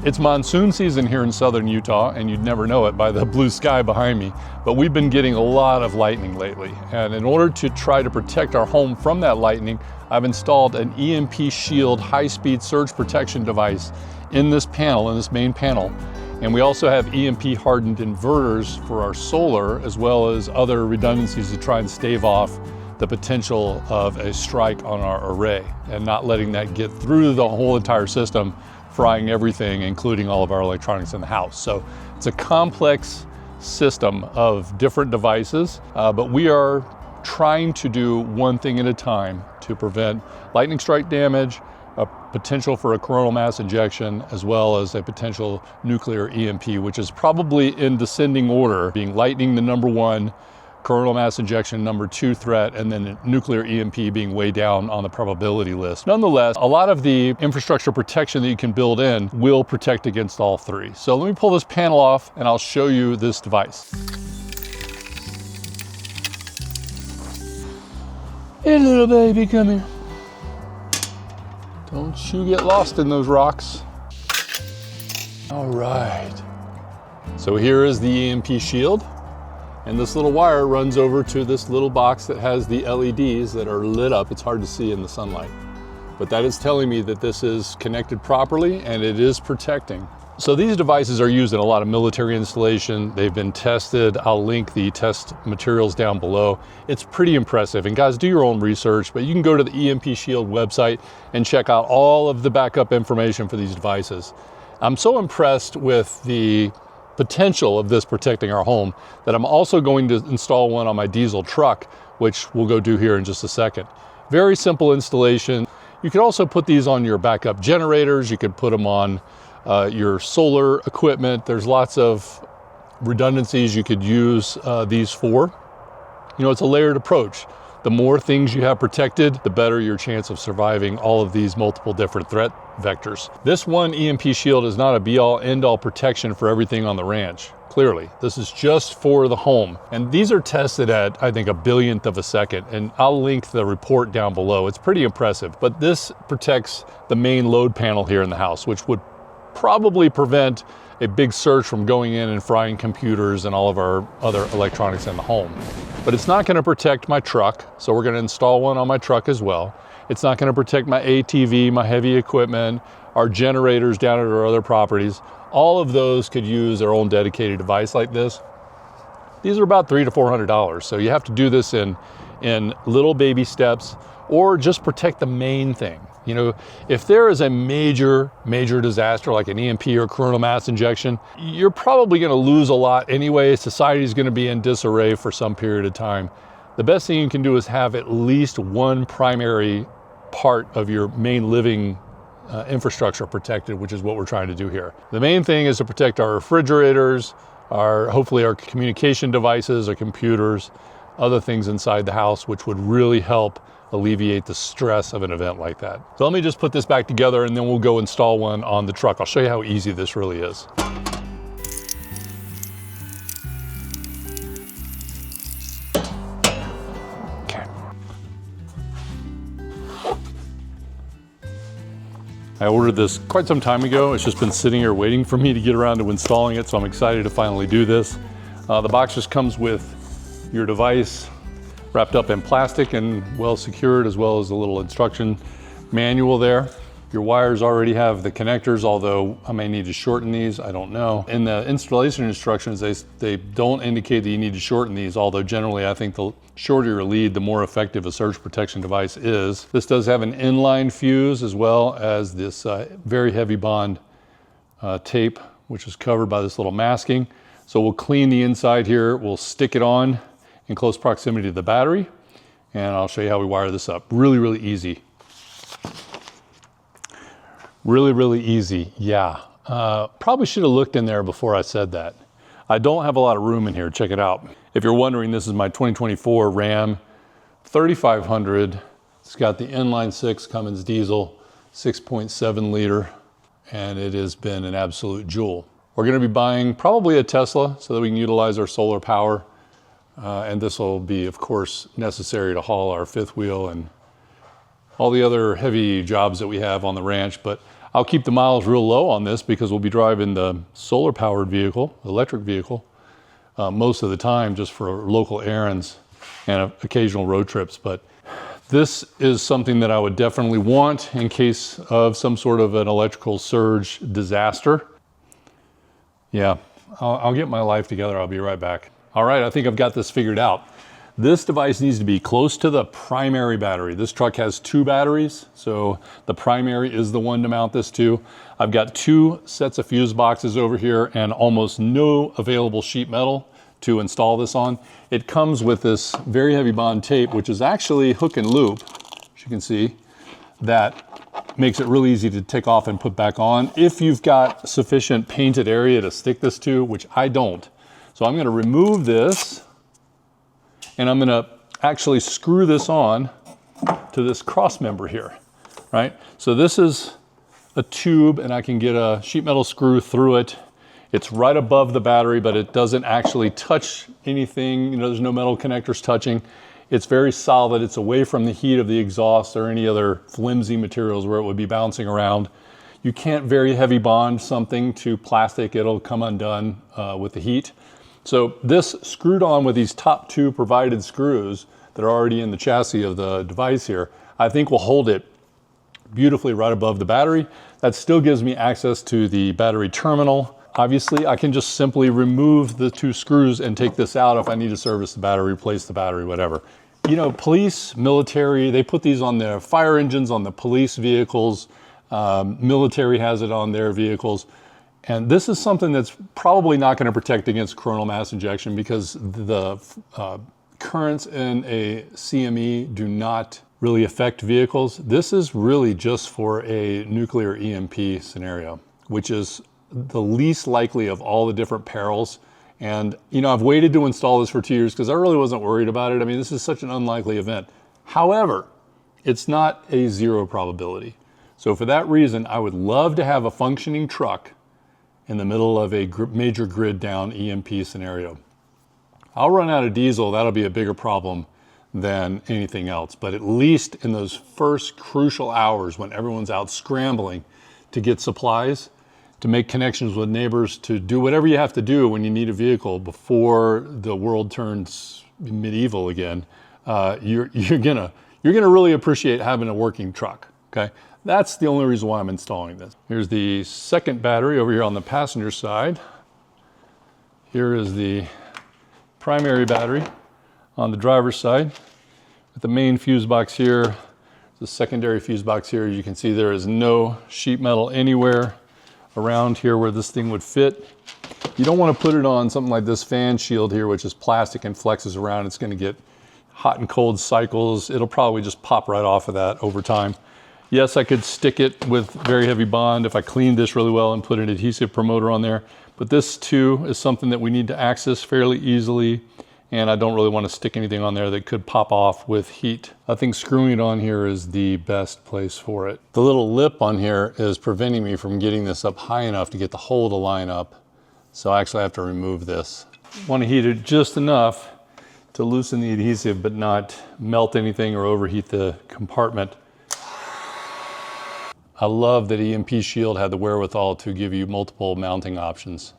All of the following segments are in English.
It's monsoon season here in southern Utah, and you'd never know it by the blue sky behind me, but we've been getting a lot of lightning lately. And in order to try to protect our home from that lightning, I've installed an EMP Shield high-speed surge protection device in this panel, in this main panel. And we also have EMP-hardened inverters for our solar, as well as other redundancies to try and stave off the potential of a strike on our array and not letting that get through the whole entire system, frying everything, including all of our electronics in the house. So it's a complex system of different devices, but we are trying to do one thing at a time to prevent lightning strike damage, a potential for a coronal mass injection, as well as a potential nuclear EMP, which is probably in descending order, being lightning the number one, coronal mass injection number two threat, and then nuclear EMP being way down on the probability list. Nonetheless, a lot of the infrastructure protection that you can build in will protect against all three. So let me pull this panel off and I'll show you this device. Hey little baby, come here. Don't you get lost in those rocks. All right. So here is the EMP Shield. And this little wire runs over to this little box that has the LEDs that are lit up. It's hard to see in the sunlight. But that is telling me that this is connected properly and it is protecting. So these devices are used in a lot of military installation. They've been tested. I'll link the test materials down below. It's pretty impressive. And guys, do your own research, but you can go to the EMP Shield website and check out all of the backup information for these devices. I'm so impressed with the potential of this protecting our home that I'm also going to install one on my diesel truck, which we'll go do here in just a second. Very simple installation. You could also put these on your backup generators. You could put them on your solar equipment. There's lots of redundancies you could use these for. You know, it's a layered approach. The more things you have protected, the better your chance of surviving all of these multiple different threat vectors. This one EMP Shield is not a be-all, end-all protection for everything on the ranch. Clearly, this is just for the home. And these are tested at, I think, a billionth of a second. And I'll link the report down below. It's pretty impressive. But this protects the main load panel here in the house, which would probably prevent a big surge from going in and frying computers and all of our other electronics in the home. But it's not going to protect my truck, so we're going to install one on my truck as well. It's not going to protect my ATV, my heavy equipment, our generators down at our other properties. All of those could use their own dedicated device like this. These are about $300 to $400, so you have to do this in little baby steps, or just protect the main thing. You know, if there is a major disaster like an EMP or coronal mass injection, you're probably going to lose a lot anyway. Society is going to be in disarray for some period of time. The best thing you can do is have at least one primary part of your main living infrastructure protected, which is what we're trying to do here. The main thing is to protect our refrigerators, hopefully our communication devices, our computers, other things inside the house, which would really help alleviate the stress of an event like that. So let me just put this back together and then we'll go install one on the truck. I'll show you how easy this really is. Okay. I ordered this quite some time ago. It's just been sitting here waiting for me to get around to installing it, so I'm excited to finally do this. The box just comes with your device wrapped up in plastic and well secured, as well as a little instruction manual there. Your wires already have the connectors, although I may need to shorten these, I don't know. In the installation instructions, they don't indicate that you need to shorten these, although generally I think the shorter your lead, the more effective a surge protection device is. This does have an inline fuse, as well as this very heavy bond tape, which is covered by this little masking. So we'll clean the inside here, we'll stick it on in close proximity to the battery, and I'll show you how we wire this up. Really easy. Really easy, yeah. Probably should have looked in there before I said that. I don't have a lot of room in here, check it out. If you're wondering, this is my 2024 Ram 3500. It's got the inline 6 Cummins diesel, 6.7 liter, and it has been an absolute jewel. We're gonna be buying probably a Tesla so that we can utilize our solar power. And this will be, of course, necessary to haul our fifth wheel and all the other heavy jobs that we have on the ranch. But I'll keep the miles real low on this because we'll be driving the solar powered vehicle, electric vehicle, most of the time just for local errands and occasional road trips. But this is something that I would definitely want in case of some sort of an electrical surge disaster. Yeah, I'll get my life together. I'll be right back. All right, I think I've got this figured out. This device needs to be close to the primary battery. This truck has 2 batteries, so the primary is the one to mount this to. I've got 2 sets of fuse boxes over here and almost no available sheet metal to install this on. It comes with this very heavy bond tape, which is actually hook and loop, as you can see, that makes it really easy to take off and put back on if you've got sufficient painted area to stick this to, which I don't. So I'm gonna remove this and I'm gonna actually screw this on to this cross member here, right? So this is a tube and I can get a sheet metal screw through it. It's right above the battery, but it doesn't actually touch anything. You know, there's no metal connectors touching. It's very solid. It's away from the heat of the exhaust or any other flimsy materials where it would be bouncing around. You can't very heavy bond something to plastic. It'll come undone with the heat. So this screwed on with these top 2 provided screws that are already in the chassis of the device here, I think will hold it beautifully right above the battery. That still gives me access to the battery terminal. Obviously, I can just simply remove the 2 screws and take this out if I need to service the battery, replace the battery, whatever. You know, police, military, they put these on their fire engines, on the police vehicles. Military has it on their vehicles. And this is something that's probably not going to protect against coronal mass injection because the currents in a CME do not really affect vehicles. This is really just for a nuclear EMP scenario, which is the least likely of all the different perils. And, you know, I've waited to install this for 2 years because I really wasn't worried about it. I mean, this is such an unlikely event. However, it's not a 0 probability. So for that reason, I would love to have a functioning truck in the middle of a major grid down EMP scenario. I'll run out of diesel. That'll be a bigger problem than anything else. But at least in those first crucial hours when everyone's out scrambling to get supplies, to make connections with neighbors, to do whatever you have to do when you need a vehicle before the world turns medieval again, you're gonna really appreciate having a working truck, okay? That's the only reason why I'm installing this. Here's the second battery over here on the passenger side. Here is the primary battery on the driver's side. With the main fuse box here, the secondary fuse box here, you can see there is no sheet metal anywhere around here where this thing would fit. You don't want to put it on something like this fan shield here, which is plastic and flexes around. It's going to get hot and cold cycles. It'll probably just pop right off of that over time. Yes, I could stick it with very heavy bond if I cleaned this really well and put an adhesive promoter on there. But this too is something that we need to access fairly easily. And I don't really want to stick anything on there that could pop off with heat. I think screwing it on here is the best place for it. The little lip on here is preventing me from getting this up high enough to get the hole to line up. So I actually have to remove this. I want to heat it just enough to loosen the adhesive but not melt anything or overheat the compartment. I love that EMP Shield had the wherewithal to give you multiple mounting options,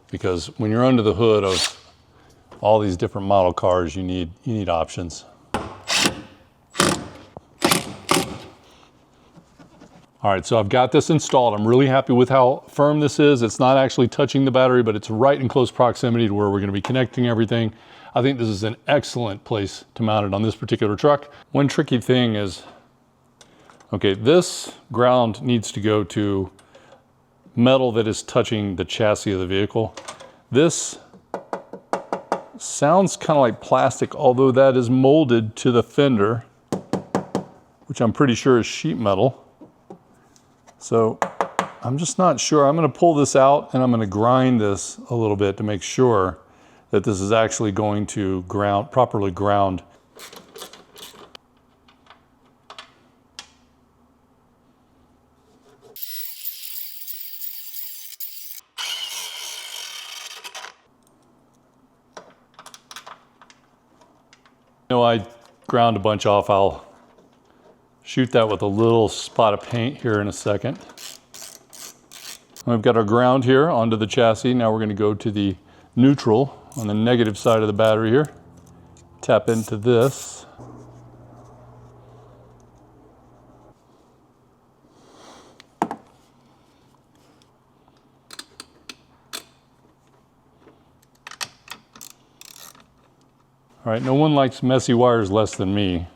because when you're under the hood of all these different model cars, you need options. All right, so I've got this installed. I'm really happy with how firm this is. It's not actually touching the battery, but it's right in close proximity to where we're gonna be connecting everything. I think this is an excellent place to mount it on this particular truck. One tricky thing is, okay, this ground needs to go to metal that is touching the chassis of the vehicle. This sounds kind of like plastic, although that is molded to the fender, which I'm pretty sure is sheet metal. So I'm just not sure. I'm going to pull this out and I'm going to grind this a little bit to make sure that this is actually going to properly ground. I ground a bunch off. I'll shoot that with a little spot of paint here in a second. We've got our ground here onto the chassis. Now we're going to go to the neutral on the negative side of the battery here. Tap into this. All right, no one likes messy wires less than me.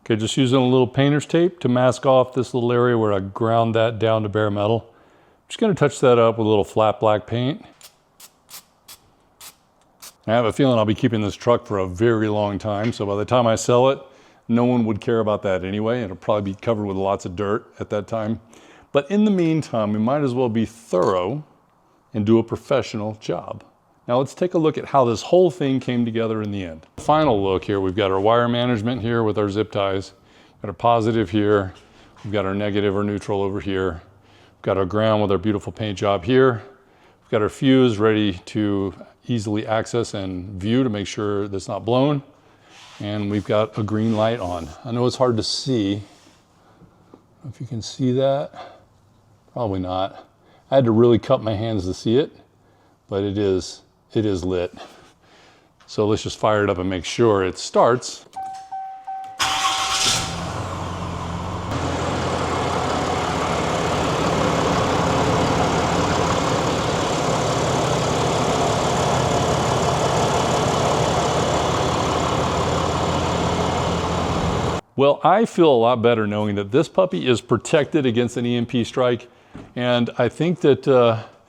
Okay, just using a little painter's tape to mask off this little area where I ground that down to bare metal. I'm just gonna touch that up with a little flat black paint. I have a feeling I'll be keeping this truck for a very long time, so by the time I sell it, no one would care about that anyway. It'll probably be covered with lots of dirt at that time. But in the meantime, we might as well be thorough and do a professional job. Now let's take a look at how this whole thing came together in the end. Final look here, we've got our wire management here with our zip ties. Got our positive here. We've got our negative or neutral over here. We've got our ground with our beautiful paint job here. We've got our fuse ready to easily access and view to make sure that's not blown. And we've got a green light on. I know it's hard to see. I don't know if you can see that. Probably not. I had to really cup my hands to see it, but it is lit. So let's just fire it up and make sure it starts. Well, I feel a lot better knowing that this puppy is protected against an EMP strike, and I think that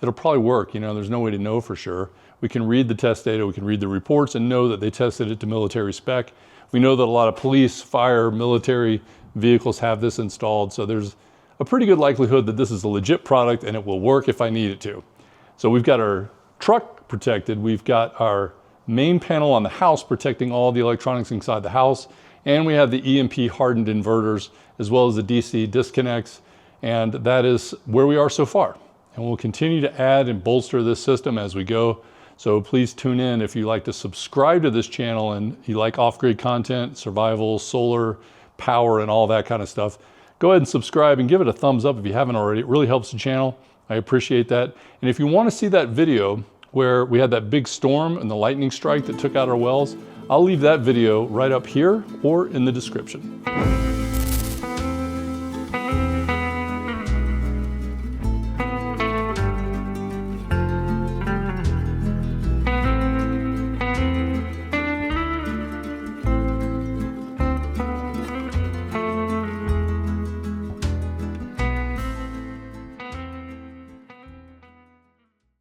it'll probably work. You know, there's no way to know for sure. We can read the test data, we can read the reports and know that they tested it to military spec. We know that a lot of police, fire, military vehicles have this installed, so there's a pretty good likelihood that this is a legit product and it will work if I need it to. So we've got our truck protected, we've got our main panel on the house protecting all the electronics inside the house, and we have the EMP hardened inverters as well as the DC disconnects, and that is where we are so far. And we'll continue to add and bolster this system as we go. So please tune in if you like to subscribe to this channel and you like off-grid content, survival, solar, power, and all that kind of stuff. Go ahead and subscribe and give it a thumbs up if you haven't already. It really helps the channel. I appreciate that. And if you want to see that video where we had that big storm and the lightning strike that took out our wells, I'll leave that video right up here or in the description.